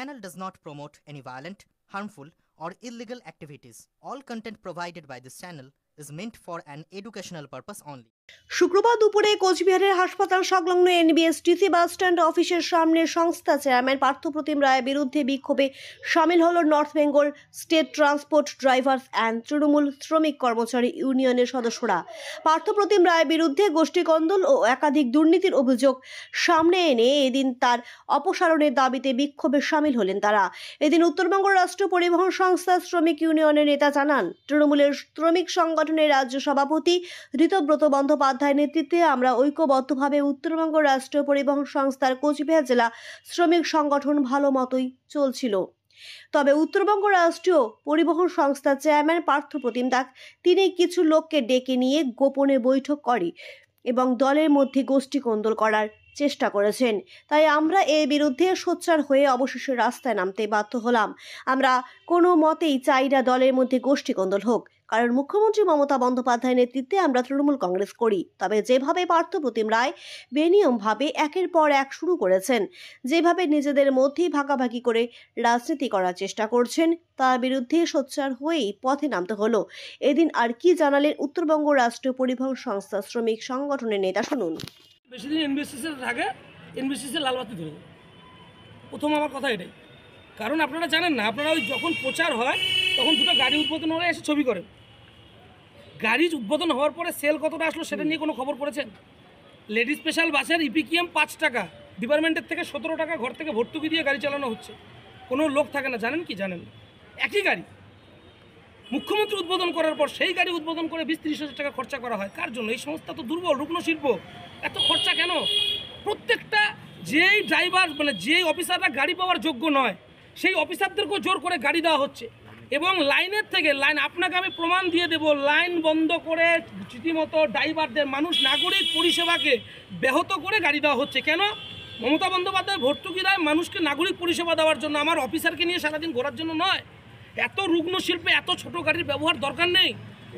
channel does not promote any violent, harmful, or illegal activities. All content provided by this channel is meant for an educational purpose only. শুক্রবার দুপুরে কোচবিহারের হাসপাতাল সংলগ্ন NBSTC bus stand অফিসের সামনে সংস্থা chairman Parthapratim রায়ের বিরুদ্ধে বিক্ষোভে সামিল হল North Bengal state transport drivers and Trinamool শ্রমিক কর্মচারী ইউনিয়নের সদস্যরা। পার্থপ্রতিম রায়ের বিরুদ্ধে গোষ্ঠীকন্দল ও একাধিক দুর্নীতির অভিযোগ সামনে এনে এদিন তার অপসারণের দাবিতে বিক্ষোভে সামিল হলেন তারা। এদিন উত্তরবঙ্গ রাষ্ট্র পরিবহন সংস্থা শ্রমিক ইউনিয়নের নেতা জানান, তৃণমূলের শ্রমিক সংগঠনের রাজ্য সভাপতি ঋতব্রত বন্দ্যোপাধ্যায়ের নেতৃত্বে আমরা ঐক্যবদ্ধভাবে উত্তরবঙ্গ রাষ্ট্র পরিবহন সংস্থার কোচবিহার জেলা শ্রমিক সংগঠন ভালো মতোই চলছিল। তবে উত্তরবঙ্গ রাষ্ট্রীয় পরিবহন সংস্থার চেয়ারম্যান পার্থপ্রতিম দাস তিনি কিছু লোককে ডেকে নিয়ে গোপনে বৈঠক করে এবং দলের মধ্যে গোষ্ঠীকন্দল করার চেষ্টা করেছেন। তাই আমরা এর বিরুদ্ধে সোচ্চার হয়ে অবশেষে রাস্তায় নামতে বাধ্য হলাম। আমরা কোনো মতেই চাই না দলের মধ্যে গোষ্ঠীকন্দল হোক, কারণ মুখ্যমন্ত্রী মমতা বন্দ্যোপাধ্যায়ের নেতৃত্বে আমরা তৃণমূল কংগ্রেস করি। তবে যেভাবে পার্থপ্রতিম রায় বেনিয়মভাবে একের পর এক শুরু করেছেন, যেভাবে নিজেদের মধ্যেই ভাগাভাগি করে রাজনীতি করার চেষ্টা করছেন, তার বিরুদ্ধে সোচ্চার হয়েই পথে নামতে হলো। এদিন আর কি জানালেন উত্তরবঙ্গ রাষ্ট্রীয় পরিবহন সংস্থা শ্রমিক সংগঠনের নেতা, শুনুন। বেশি দিন এনবিএসটিসির থাকে, এনবিএসটিসির লালবাতি ধরে প্রথম আমার কথা এটাই। কারণ আপনারা জানেন না, আপনারা ওই যখন প্রচার হয় তখন দুটো গাড়ি উদ্বোধন হলে এসে ছবি করেন। গাড়ি উদ্বোধন হওয়ার পরে সেল কতটা আসলো সেটা নিয়ে কোনো খবর পড়েছেন? লেডি স্পেশাল বাসের ইপিকিএম 5 টাকা, ডিপার্টমেন্টের থেকে 17 টাকা ঘর থেকে ভর্তুকি দিয়ে গাড়ি চালানো হচ্ছে, কোনো লোক থাকে না। জানেন কি? জানেন না। একই গাড়ি মুখ্যমন্ত্রী উদ্বোধন করার পর সেই গাড়ি উদ্বোধন করে 20-30 হাজার টাকা খরচা করা হয়। কার জন্য? এই সংস্থা তো দুর্বল, রুগ্ন শিল্প। এত খরচা কেন? প্রত্যেকটা যেই ড্রাইভার যেই অফিসাররা গাড়ি পাওয়ার যোগ্য নয় সেই অফিসারদেরকেও জোর করে গাড়ি দেওয়া হচ্ছে। এবং লাইনের থেকে আপনাকে আমি প্রমাণ দিয়ে দেব, লাইন বন্ধ করে রীতিমতো ড্রাইভারদের নাগরিক পরিষেবাকে ব্যাহত করে গাড়ি দেওয়া হচ্ছে। কেন? মমতা বন্দ্যোপাধ্যায় ভর্তুকি দেয় মানুষকে নাগরিক পরিষেবা দেওয়ার জন্য, আমার অফিসারকে নিয়ে সারাদিন ঘোরার জন্য নয়। এত রুগ্ন শিল্পে এত ছোট গাড়ির ব্যবহার দরকার নেই।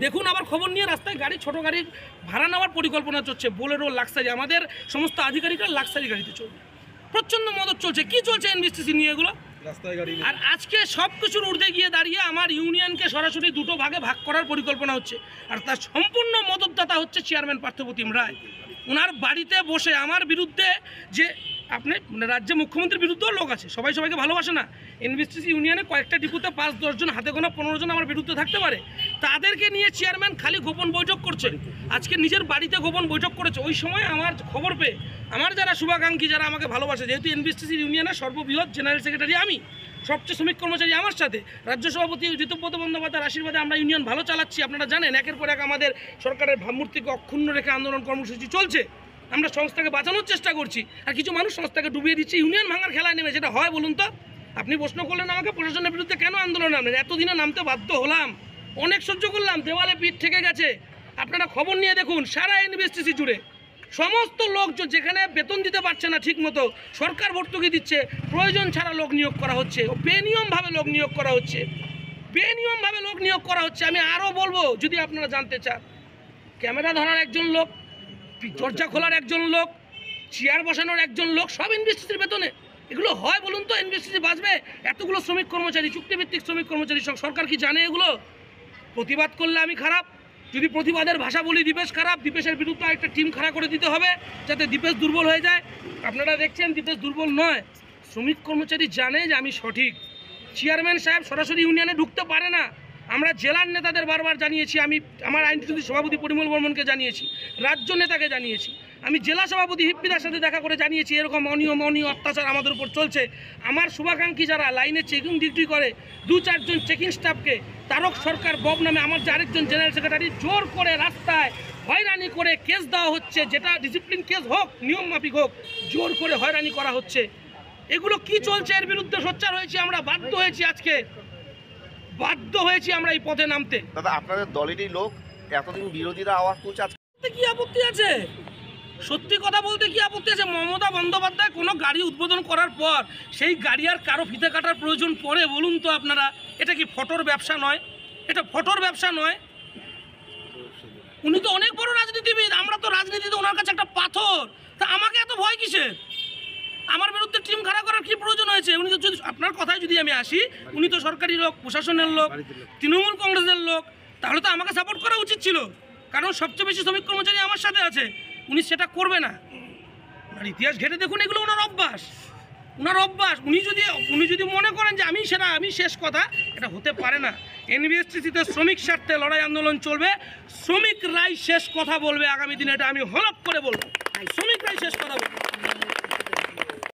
দেখুন, আবার খবর নিয়ে রাস্তায় গাড়ি, ছোট গাড়ির ভাড়া নেওয়ার পরিকল্পনা চলছে। বোলেরো, লাক্সারি, আমাদের সমস্ত আধিকারিকরা লাক্সারি গাড়িতে চলবে। প্রচণ্ড মদত চলছে। কি চলছে এনবিএসটিসি নিয়ে এগুলো? রাস্তায় গাড়ি। আর আজকে সব কিছুর ঊর্ধ্বে গিয়ে দাঁড়িয়ে আমার ইউনিয়নকে সরাসরি দুটো ভাগে ভাগ করার পরিকল্পনা হচ্ছে। আর তার সম্পূর্ণ মদতদাতা হচ্ছে চেয়ারম্যান পার্থপ্রতিম রায়। ওনার বাড়িতে বসে আমার বিরুদ্ধে যে আপনি রাজ্যে মুখ্যমন্ত্রীর বিরুদ্ধেও লোক আছে, সবাই সবাইকে ভালোবাসে না। এনবিএসটিসি ইউনিয়নে কয়েকটা ডিপুতে 5-10 জন, হাতে গোনা 15 জন আমার বিরুদ্ধে থাকতে পারে। তাদেরকে নিয়ে চেয়ারম্যান খালি গোপন বৈঠক করছে। আজকে নিজের বাড়িতে গোপন বৈঠক করেছে। ওই সময় আমার খবর পেয়ে আমার যারা শুভাকাঙ্ক্ষী, যারা আমাকে ভালোবাসে, যেহেতু এনবিএসটিসি ইউনিয়নের সর্ববৃহৎ জেনারেল সেক্রেটারি আমি, সবচেয়ে শ্রমিক কর্মচারী আমার সাথে, রাজ্য সভাপতি ঋতব্রত বন্দ্যোপাধ্যায়ের আশীর্বাদে আমরা ইউনিয়ন ভালো চালাচ্ছি। আপনারা জানেন, একের পর এক আমাদের সরকারের ভাবমূর্তিকে অক্ষুণ্ণ রেখে আন্দোলন কর্মসূচি চলছে। আমরা সংস্থাকে বাঁচানোর চেষ্টা করছি, আর কিছু মানুষ সংস্থাকে ডুবিয়ে দিচ্ছে। ইউনিয়ন ভাঙার খেলায় নেমে যেটা হয় বলুন তো? আপনি প্রশ্ন করলেন আমাকে প্রশাসনের বিরুদ্ধে কেন আন্দোলন নামলেন। এতদিনে নামতে বাধ্য হলাম, অনেক সহ্য করলাম, দেওয়ালে পিঠ ঠেকে গেছে। আপনারা খবর নিয়ে দেখুন, সারা এনবিএসটিসি জুড়ে সমস্ত লোকজন যেখানে বেতন দিতে পারছে না ঠিক মতো, সরকার ভর্তুকি দিচ্ছে, প্রয়োজন ছাড়া লোক নিয়োগ করা হচ্ছে, বেনিয়মভাবে লোক নিয়োগ করা হচ্ছে, বেনিয়মভাবে লোক নিয়োগ করা হচ্ছে। আমি আরও বলবো, যদি আপনারা জানতে চান, ক্যামেরা ধরার একজন লোক, দরজা খোলার একজন লোক, চেয়ার বসানোর একজন লোক, সব এনবিএসটিসির বেতনে। এগুলো হয় বলুন তো? এনবিএসটিসি বাঁচবে? এতগুলো শ্রমিক কর্মচারী, চুক্তিভিত্তিক শ্রমিক কর্মচারী, সরকার কি জানে এগুলো? প্রতিবাদ করলে আমি খারাপ, যদি প্রতিবাদের ভাষা বলি দীপেশ খারাপ, দীপেশের বিরুদ্ধে একটা টিম খাড়া করে দিতে হবে যাতে দীপেশ দুর্বল হয়ে যায়। আপনারা দেখছেন দীপেশ দুর্বল নয়, শ্রমিক কর্মচারী জানে যে আমি সঠিক। চেয়ারম্যান সাহেব সরাসরি ইউনিয়নে ঢুকতে পারে না। আমরা জেলার নেতাদের বারবার জানিয়েছি, আমি আমার আইনজীবী সভাপতি পরিমল বর্মনকে জানিয়েছি, রাজ্য নেতাকে জানিয়েছি, আমি জেলা সভাপতি হিপ্পিদার সাথে দেখা করে জানিয়েছি এরকম অনিয়ম অত্যাচার আমাদের উপর চলছে। আমার শুভাকাঙ্ক্ষী যারা লাইনে চেকিং ডিউটি করে, 2-4 জন চেকিং স্টাফকে তারক সরকার বব নামে আমার যে আরেকজন জেনারেল সেক্রেটারি, জোর করে রাস্তায় হয়রানি করে কেস দেওয়া হচ্ছে, যেটা ডিসিপ্লিন কেস হোক, নিয়ম মাফিক হোক, জোর করে হয়রানি করা হচ্ছে। এগুলো কি চলছে? এর বিরুদ্ধে সোচ্চার হয়েছি আমরা, বাধ্য হয়েছি, আজকে বাধ্য হয়েছি আমরা এই পথে নামতে। দাদা, আপনাদের দলেরই লোক, এতদিন বিরোধীরা আওয়াজ তুলছে, আজকে কি আপত্তি আছে? সত্যি কথা বলতে কি আপত্তি আছে? মমতা বন্দ্যোপাধ্যায় কোনো গাড়ি উদ্বোধন করার পর সেই গাড়ি আর কারো ফিতে কাটার প্রয়োজন পড়ে বলুন তো আপনারা? এটা কি ফটোর ব্যবসা নয়? এটা ফটোর ব্যবসা নয়? উনি তো অনেক বড় রাজনীতিবিদ, আমরা তো রাজনীতিতে ওনার কাছে একটা পাথর। তা আমাকে এত ভয় কিসের? আমার বিরুদ্ধে টিম খাড়া করার কি প্রয়োজন হয়েছে? উনি তো যদি আপনার কথায় যদি আমি আসি, উনি তো সরকারি লোক, প্রশাসনের লোক, তৃণমূল কংগ্রেসের লোক, তাহলে তো আমাকে সাপোর্ট করা উচিত ছিল, কারণ সবচেয়ে বেশি শ্রমিক কর্মচারী আমার সাথে আছে। উনি সেটা করবে না। আর ইতিহাস ঘেটে দেখুন, এগুলো ওনার অভ্যাস। উনি যদি মনে করেন যে আমি শেষ কথা, এটা হতে পারে না। এনবিএসটিসিতে শ্রমিক স্বার্থে লড়াই আন্দোলন চলবে, শ্রমিকরাই শেষ কথা বলবে আগামী দিনে, এটা আমি হলফ করে বলবো, শ্রমিকরাই শেষ কথা বলবে।